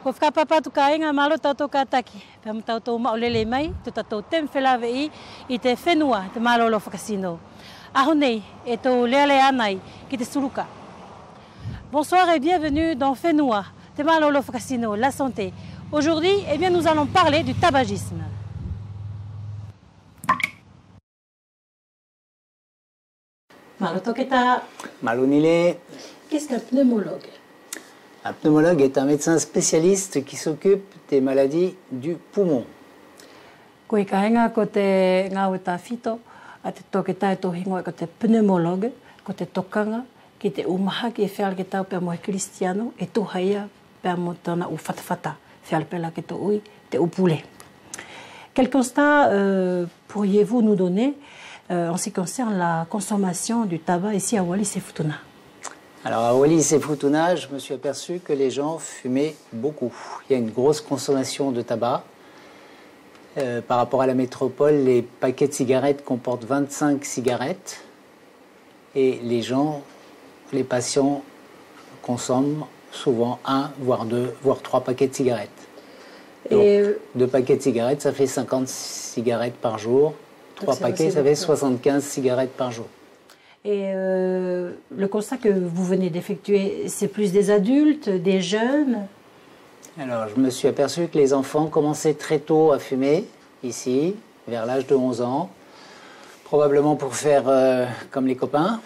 Ko whakapapa tu ka inga malo tātou kātaki. Pea mo tātou maolele mai, tu tātou tem whelawe i te whenua te malolo whakasino. Aho nei, e tō lealea nei ki te suruka. Bonsoir et bienvenue dans Whenua, te malolo whakasino, la santé. Aujourd'hui, eh bien, nous allons parler du tabagisme. Malo toketa. Malonile. Qu'est-ce qu'un pneumologue? Un pneumologue est un médecin spécialiste qui s'occupe des maladies du poumon. Koe ka henga ko te ngāwe tā whito, a te toketa e tō hingoe ko te pneumologue, ko te tokanga, ki te umaha ki e whiala ke tau pia moe Cristiano, e tō haia pia mo tōna u whatawhata, whiala pela ke tō ui, te upule. Quel constat pourriez-vous nous donner en ce qui concerne la consommation du tabac ici à Wallis et Futuna? Alors à Wallis et Futuna, je me suis aperçu que les gens fumaient beaucoup. Il y a une grosse consommation de tabac. Par rapport à la métropole, les paquets de cigarettes comportent 25 cigarettes. Et les gens, les patients, consomment souvent 1, voire 2, voire 3 paquets de cigarettes. Donc, 2 paquets de cigarettes, ça fait 50 cigarettes par jour. 3 paquets, ça fait 75 cigarettes par jour. Et le constat que vous venez d'effectuer, c'est plus des adultes, des jeunes? Alors, je me suis aperçu que les enfants commençaient très tôt à fumer, ici, vers l'âge de 11 ans, probablement pour faire comme les copains.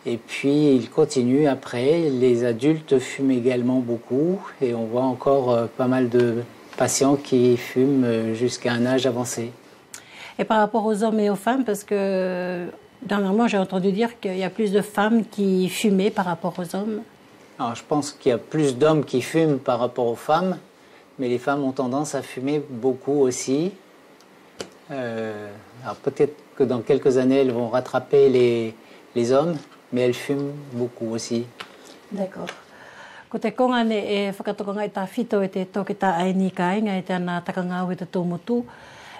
Et puis, ils continuent après. Les adultes fument également beaucoup, et on voit encore pas mal de patients qui fument jusqu'à un âge avancé. Et par rapport aux hommes et aux femmes, parce que dernièrement, j'ai entendu dire qu'il y a plus de femmes qui fumaient par rapport aux hommes. Alors, je pense qu'il y a plus d'hommes qui fument par rapport aux femmes, mais les femmes ont tendance à fumer beaucoup aussi. Alors, peut-être que dans quelques années, elles vont rattraper les hommes, mais elles fument beaucoup aussi. D'accord. Ko te konga ne e whakatokanga i tā whito e te toke tā aini ka inga e te ana takanga o te tōmotu,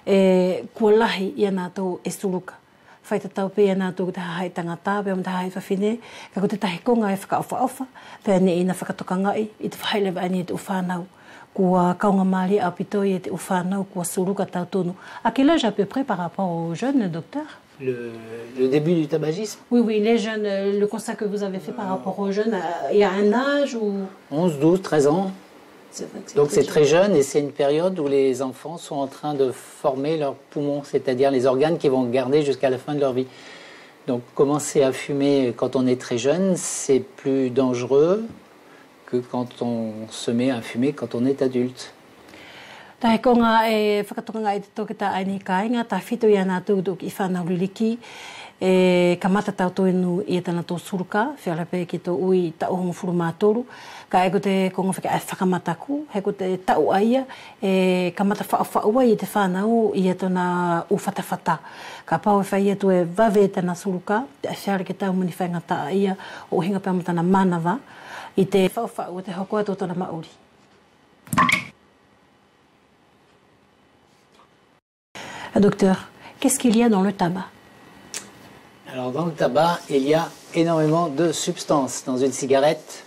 e kua lahi i ana tō e suluka. Whai te tau pēia nā tōku te hahai tangata, pēa mo te hahai whawhine, ka ko te tahi konga e whakaofa-ofa, pēa ne ina whakatokangai i te whailewa ani e te uwhanau. Kua kaunga mali a pitoi e te uwhanau, kua suruka tau tonu. À quel âge à peu près par rapport aux jeunes, docteur? Le début du tabagisme? Oui, oui, les jeunes, le constat que vous avez fait par rapport aux jeunes, il y a un âge ou... 11, 12, 13 ans. Donc c'est très jeune et c'est une période où les enfants sont en train de former leurs poumons, c'est-à-dire les organes qu'ils vont garder jusqu'à la fin de leur vie. Donc commencer à fumer quand on est très jeune, c'est plus dangereux que quand on se met à fumer quand on est adulte. Tahe konga e whakatokanga i te toke tā aini ka inga, tā whito i ana tūtuk i whanau riliki, e ka mata tau toenu i etana tō suruka, whiala pē ki tō ui ta ohongo furu mātoru, ka e ko te konga whika e whakamataku, he ko te tau aia, e ka mata whaua i te whanau i etana u whatawhata. Ka pau e whai atu e wawe etana suruka, te a whiara ke tau muni whainga ta aia, o hinga pēa matana manawa, i te whau te hoko atu tōna mauri. Docteur, qu'est-ce qu'il y a dans le tabac? Alors dans le tabac, il y a énormément de substances. Dans une cigarette,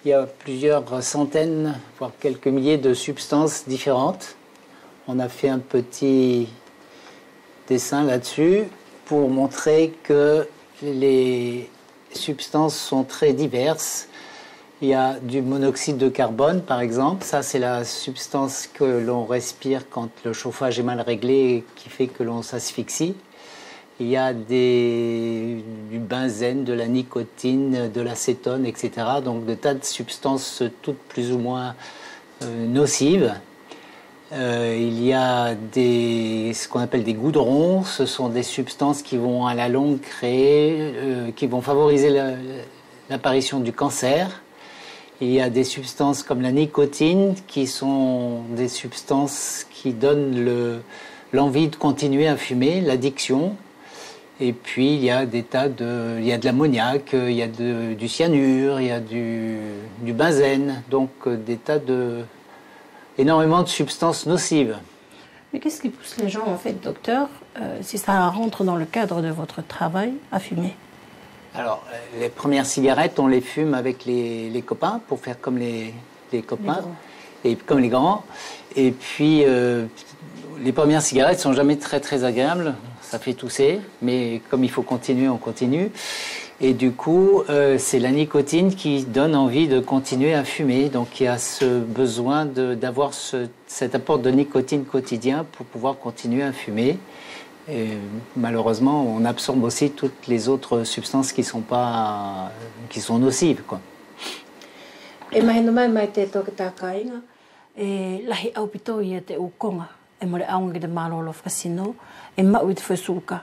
il y a plusieurs centaines, voire quelques milliers de substances différentes. On a fait un petit dessin là-dessus pour montrer que les substances sont très diverses. Il y a du monoxyde de carbone, par exemple. Ça, c'est la substance que l'on respire quand le chauffage est mal réglé et qui fait que l'on s'asphyxie. Il y a du benzène, de la nicotine, de l'acétone, etc. Donc, de tas de substances toutes plus ou moins nocives. Il y a ce qu'on appelle des goudrons. Ce sont des substances qui vont à la longue qui vont favoriser l'apparition du cancer. Il y a des substances comme la nicotine qui sont des substances qui donnent l'envie de continuer à fumer, l'addiction. Et puis il y a il y a de l'ammoniac, il y a du cyanure, il y a du benzène, donc énormément de substances nocives. Mais qu'est-ce qui pousse les gens, en fait, docteur, si ça rentre dans le cadre de votre travail, à fumer? Alors, les premières cigarettes, on les fume avec les copains pour faire comme les les copains, et comme les grands. Et puis, les premières cigarettes sont jamais très très agréables, ça fait tousser, mais comme il faut continuer, on continue. Et du coup, c'est la nicotine qui donne envie de continuer à fumer. Donc il y a ce besoin d'avoir cet apport de nicotine quotidien pour pouvoir continuer à fumer. Et malheureusement, on absorbe aussi toutes les autres substances qui sont nocives, quoi. E mai no mai te toke tā kāinga, e lahi au pito ia te ukonga, e more aunga ki te mālolo whakasino, e mau i te whaisuluka.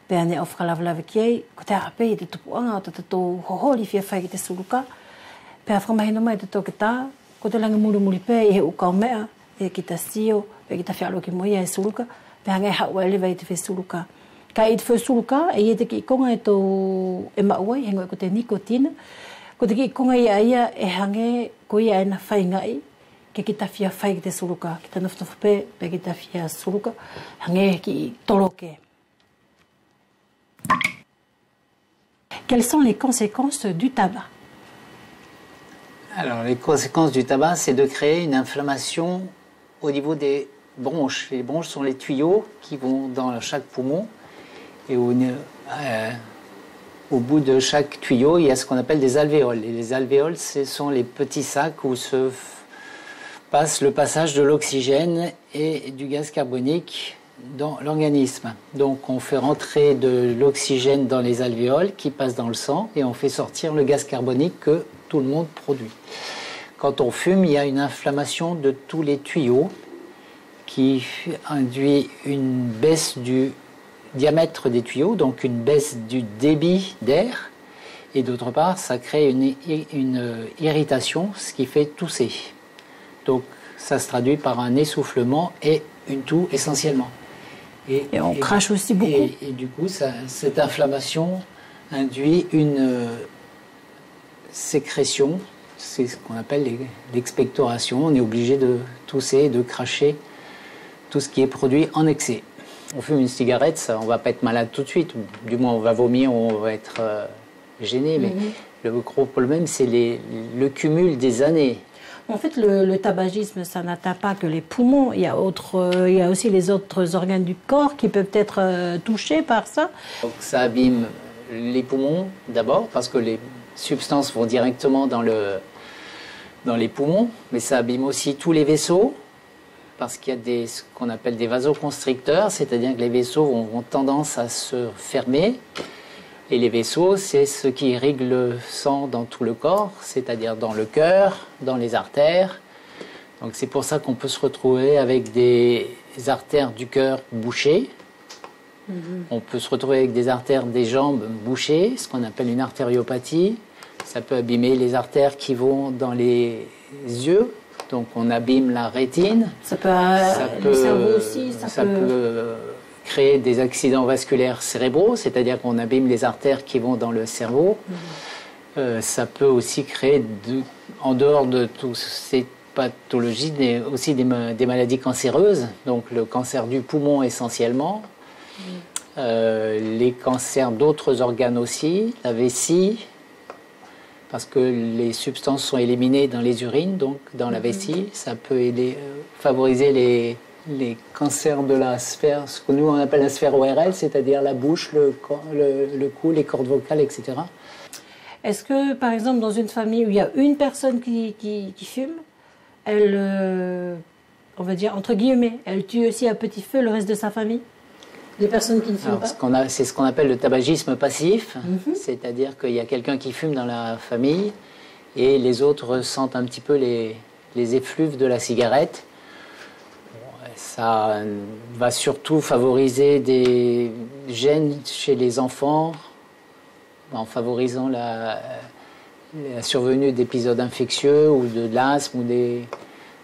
Pea ne au whakalawalawe ki ei, ko te ape i te tupuanga o te tō hohori whia whai ki te suluka. Pea whakamahi no mai te toke tā, ko te langa muri pē i he ukau mea, e ki ta sio, e ki ta whialo ki moia e suluka, pea ngai haua elewa i te whaisuluka. Ka i te whaisuluka, e te ki ikonga e tō e mauai, hengo e ko te nikotina, ko te ki konga ia e hange ko ia e na whaingai ke ki ta whia whai ki te suluka, ki ta noftofu pē, pe ki ta whia suluka, hange ki toroke. Quelles sont les conséquences du tabac? Alors, les conséquences du tabac, c'est de créer une inflammation au niveau des bronches. Les bronches sont les tuyaux qui vont dans chaque poumon et au bout de chaque tuyau, il y a ce qu'on appelle des alvéoles. Et les alvéoles, ce sont les petits sacs où se passe le passage de l'oxygène et du gaz carbonique dans l'organisme. Donc on fait rentrer de l'oxygène dans les alvéoles qui passe dans le sang et on fait sortir le gaz carbonique que tout le monde produit. Quand on fume, il y a une inflammation de tous les tuyaux qui induit une baisse du diamètre des tuyaux, donc une baisse du débit d'air, et d'autre part, ça crée une irritation, ce qui fait tousser. Donc ça se traduit par un essoufflement et une toux essentiellement. Et on crache aussi beaucoup. Et du coup, cette inflammation induit une sécrétion, c'est ce qu'on appelle l'expectoration. On est obligé de tousser, de cracher tout ce qui est produit en excès. On fume une cigarette, ça, on ne va pas être malade tout de suite, du moins on va vomir, on va être gêné, mais le gros problème c'est le cumul des années. En fait, le tabagisme, ça n'atteint pas que les poumons, il y a aussi les autres organes du corps qui peuvent être touchés par ça. Donc ça abîme les poumons d'abord, parce que les substances vont directement dans les poumons, mais ça abîme aussi tous les vaisseaux, parce qu'il y a ce qu'on appelle des vasoconstricteurs, c'est-à-dire que les vaisseaux ont tendance à se fermer. Et les vaisseaux, c'est ce qui irrigue le sang dans tout le corps, c'est-à-dire dans le cœur, dans les artères. Donc c'est pour ça qu'on peut se retrouver avec des artères du cœur bouchées. On peut se retrouver avec des artères des jambes bouchées, ce qu'on appelle une artériopathie. Ça peut abîmer les artères qui vont dans les yeux. Donc on abîme la rétine. Le cerveau aussi. Ça peut créer des accidents vasculaires cérébraux, c'est-à-dire qu'on abîme les artères qui vont dans le cerveau. Ça peut aussi créer, en dehors de toutes ces pathologies, aussi des maladies cancéreuses. Donc le cancer du poumon essentiellement, les cancers d'autres organes aussi, la vessie, parce que les substances sont éliminées dans les urines, donc dans la vessie. Ça peut favoriser les cancers de la sphère, ce que nous on appelle la sphère ORL, c'est-à-dire la bouche, le cou, les cordes vocales, etc. Est-ce que, par exemple, dans une famille où il y a une personne qui fume, elle, on va dire, entre guillemets, elle tue aussi à petit feu le reste de sa famille? Les personnes qui ne fument pas? C'est ce qu'on appelle le tabagisme passif, c'est-à-dire qu'il y a quelqu'un qui fume dans la famille et les autres ressentent un petit peu les effluves de la cigarette. Ça va surtout favoriser des gènes chez les enfants, en favorisant la survenue d'épisodes infectieux ou de l'asthme ou des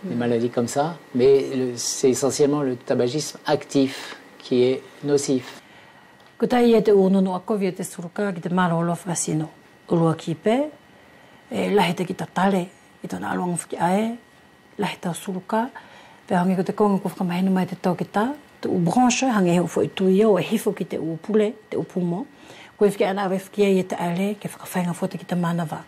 maladies comme ça. Mais c'est essentiellement le tabagisme actif qui est nocif. Ko tai e te unono a kovia te suruka ki te marolo whakasino. Ulua ki pē, e lahi te ki ta tale, i tona aluanga whaki ae, lahi tau suruka, pē hangi ko te konga ko whakamahinu mai te tau ki tā, te u branche, hangi heo fo i tui au, e hifo ki te u pule, te u pumo, ko e whaki ana awe whaki e te ale, ke whakawhainga fo te ki te manawa.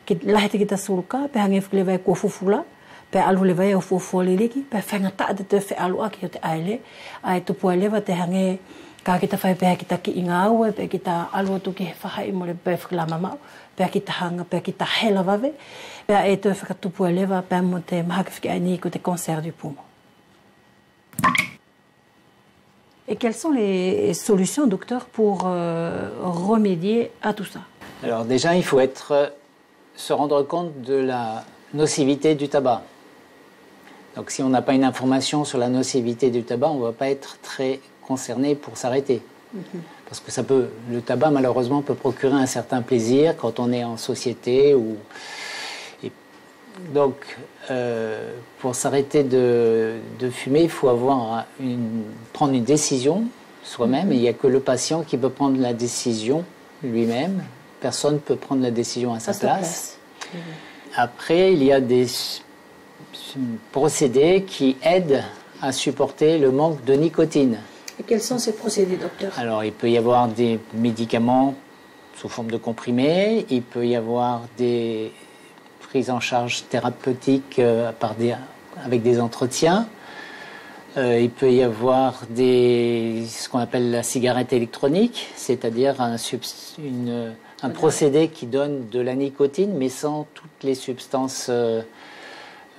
ki lahe te ki ta suruka, pe hange whakile vai kua fufula, pe alu le vai o fufua liriki, pe whangata te te whi alu aki o te aile, ai tupu ai lewa te hange ka ki ta whai pe ki ta ki inga aue, pe ki ta alu atu ki he whahai mo le pe whakilama mau, pe ki ta hanga, pe ki ta hela vave, pe e te whakatupu ai lewa, pe mo te mahaki whiki aini ko te cancer du poumon. Et quelles sont les solutions, docteur, pour remédier à tout ça? Alors déjà, il faut se rendre compte de la nocivité du tabac. Donc si on n'a pas une information sur la nocivité du tabac, on ne va pas être très concerné pour s'arrêter. Parce que le tabac, malheureusement, peut procurer un certain plaisir quand on est en société. Donc, pour s'arrêter de fumer, il faut prendre une décision soi-même. Il n'y a que le patient qui peut prendre la décision lui-même. Personne ne peut prendre la décision à sa place. Après, il y a des procédés qui aident à supporter le manque de nicotine. Et quels sont ces procédés, docteur? Alors, il peut y avoir des médicaments sous forme de comprimés, il peut y avoir des prises en charge thérapeutiques avec des entretiens, il peut y avoir ce qu'on appelle la cigarette électronique, c'est-à-dire un procédé qui donne de la nicotine, mais sans toutes les substances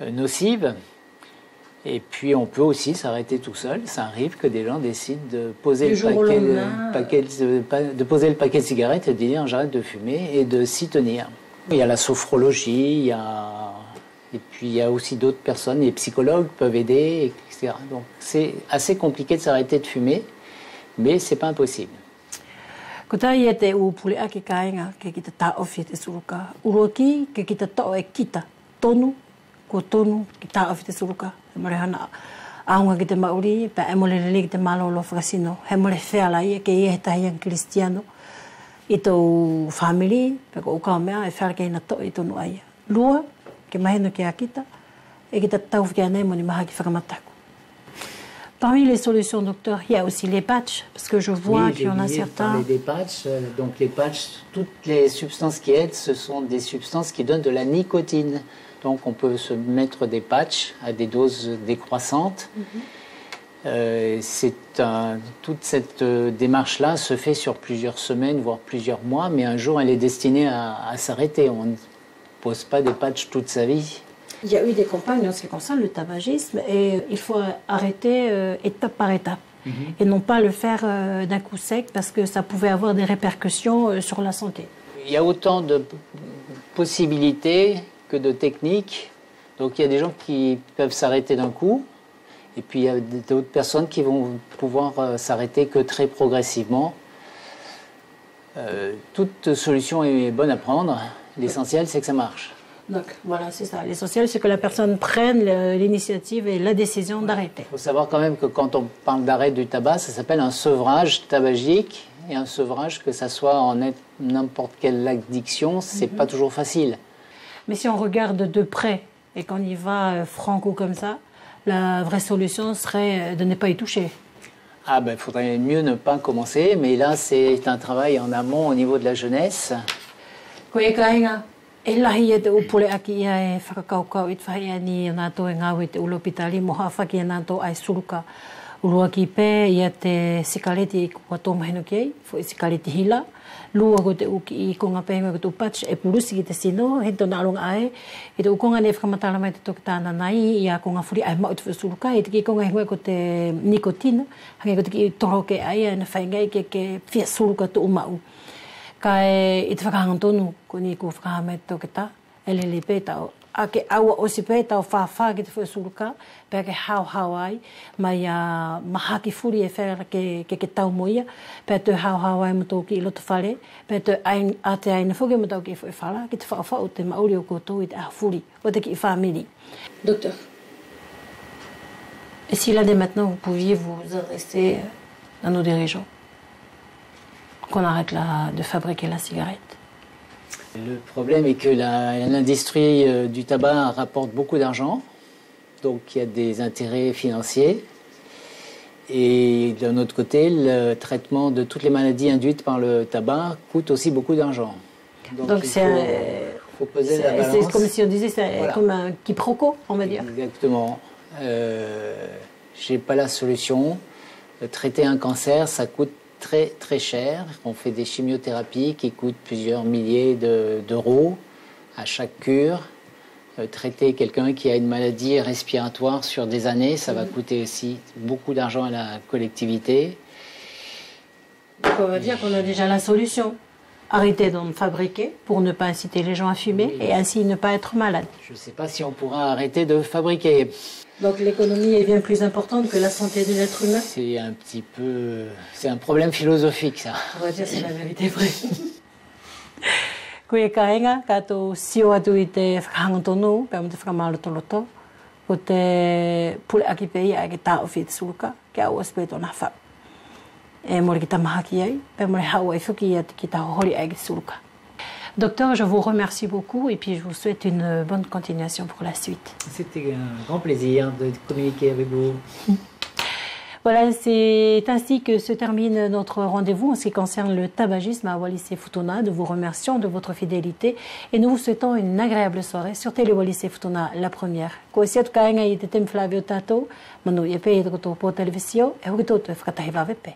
nocives. Et puis on peut aussi s'arrêter tout seul. Ça arrive que des gens décident de poser le paquet de cigarettes et de dire j'arrête de fumer et de s'y tenir. Il y a la sophrologie, et puis il y a aussi d'autres personnes, les psychologues peuvent aider, etc. Donc c'est assez compliqué de s'arrêter de fumer, mais c'est pas impossible. Ko tai e te upule ake kāinga ke kita tā ofi te suruka. Uroki ke kita tō e kita tonu, ko tonu ki tā ofi te suruka. He more hana aunga ki te mauri, pa e mole lele ki te malolo whakasino. He more wheala ia ke ia he tahi ang Kristiano. I tō whamiri, pa ko ukao mea, e wheala ke ina tō i tonu aia. Lua, ke maheno ki a kita, e kita tau whiki anei moni maha ki whakamataku. Parmi les solutions, docteur, il y a aussi les patchs, parce que je vois qu'il y en a certains. Des patchs. Donc les patchs, toutes les substances qui aident, ce sont des substances qui donnent de la nicotine. Donc on peut se mettre des patchs à des doses décroissantes. Toute cette démarche-là se fait sur plusieurs semaines, voire plusieurs mois, mais un jour elle est destinée à s'arrêter. On ne pose pas des patchs toute sa vie. Il y a eu des campagnes en ce qui concerne le tabagisme et il faut arrêter étape par étape et non pas le faire d'un coup sec parce que ça pouvait avoir des répercussions sur la santé. Il y a autant de possibilités que de techniques. Donc il y a des gens qui peuvent s'arrêter d'un coup et puis il y a d'autres personnes qui vont pouvoir s'arrêter que très progressivement. Toute solution est bonne à prendre. L'essentiel, c'est que ça marche. Donc voilà, c'est ça. L'essentiel, c'est que la personne prenne l'initiative et la décision d'arrêter. Il faut savoir quand même que quand on parle d'arrêt du tabac, ça s'appelle un sevrage tabagique. Et un sevrage, que ça soit en n'importe quelle addiction, c'est pas toujours facile. Mais si on regarde de près et qu'on y va franco comme ça, la vraie solution serait de ne pas y toucher. Ah ben, il faudrait mieux ne pas commencer, mais là, c'est un travail en amont au niveau de la jeunesse. E lahi e te upule aki ia e whakakaukau i te whai ani a nātou e ngāu i te ulopitali mo hawhaki a nātou ai suruka urua ki pē ia te sikareti i kua tōmahino ki ei, fo i sikareti hila, lua ko te uki i konga pēnga ko tō patch e purusi ki te sino, he tō nāronga ai, i te ukonga ne whakamatala mai te toki tāna nai, i a konga whuri ai mau te whasuruka, i te ki konga hingoi ko te nikotina, hange ko te ki toro ke ai, na whaingai ke whia suruka tō umau. Kai i te whakahanga tonu, ko ni ko whakahama te toke tā, e lele pē tau. A ke aua osi pē tau whawha ki te whasuruka, pē ke hau ai, mai a mahaki furi e whera ke tau moia, pē te hau ai mo tōki i loto whare, pē te a te aina whuke mo tauki e whara, ki te whawha o te mauri o koutou i te furi, o te ki i whamiri. Docteur, et si là dès maintenant vous pouviez vous adresser à nos dirigeants, qu'on arrête de fabriquer la cigarette. Le problème est que l'industrie du tabac rapporte beaucoup d'argent, donc il y a des intérêts financiers. Et d'un autre côté, le traitement de toutes les maladies induites par le tabac coûte aussi beaucoup d'argent. Donc faut poser la balance. C'est comme si on disait, c'est Voilà. comme un quiproquo, on va dire. Exactement. J'ai pas la solution. Traiter un cancer, ça coûte très très cher. On fait des chimiothérapies qui coûtent plusieurs milliers d'euros à chaque cure. Traiter quelqu'un qui a une maladie respiratoire sur des années, ça va coûter aussi beaucoup d'argent à la collectivité. Donc on va dire qu'on a déjà la solution. Arrêter d'en fabriquer pour ne pas inciter les gens à fumer et ainsi ne pas être malade. Je ne sais pas si on pourra arrêter de fabriquer. Donc l'économie est bien plus importante que la santé de l'être humain. C'est un petit peu... C'est un problème philosophique, ça. On va dire c'est la vérité vraie. Koe kaenga, kato sio atu I te whakahangotono, pia mo te whakamālotoloto, ko te pule aki pei a ke tāo white suluka, ke au aspe tōna whau. Et moi, qui tamahaki ai, pia mo le hau ai whuki ia ki ta hori ai ke suluka. Docteur, je vous remercie beaucoup et puis je vous souhaite une bonne continuation pour la suite. C'était un grand plaisir de communiquer avec vous. Voilà, c'est ainsi que se termine notre rendez-vous en ce qui concerne le tabagisme à Wallis et Futuna. Nous vous remercions de votre fidélité et nous vous souhaitons une agréable soirée sur Télé Wallis et Futuna, la première. Ko siatu kaenga I te tem Flavio Tato, manu I pe I te koto po televizio, e hukito te whakatahiwa vepe.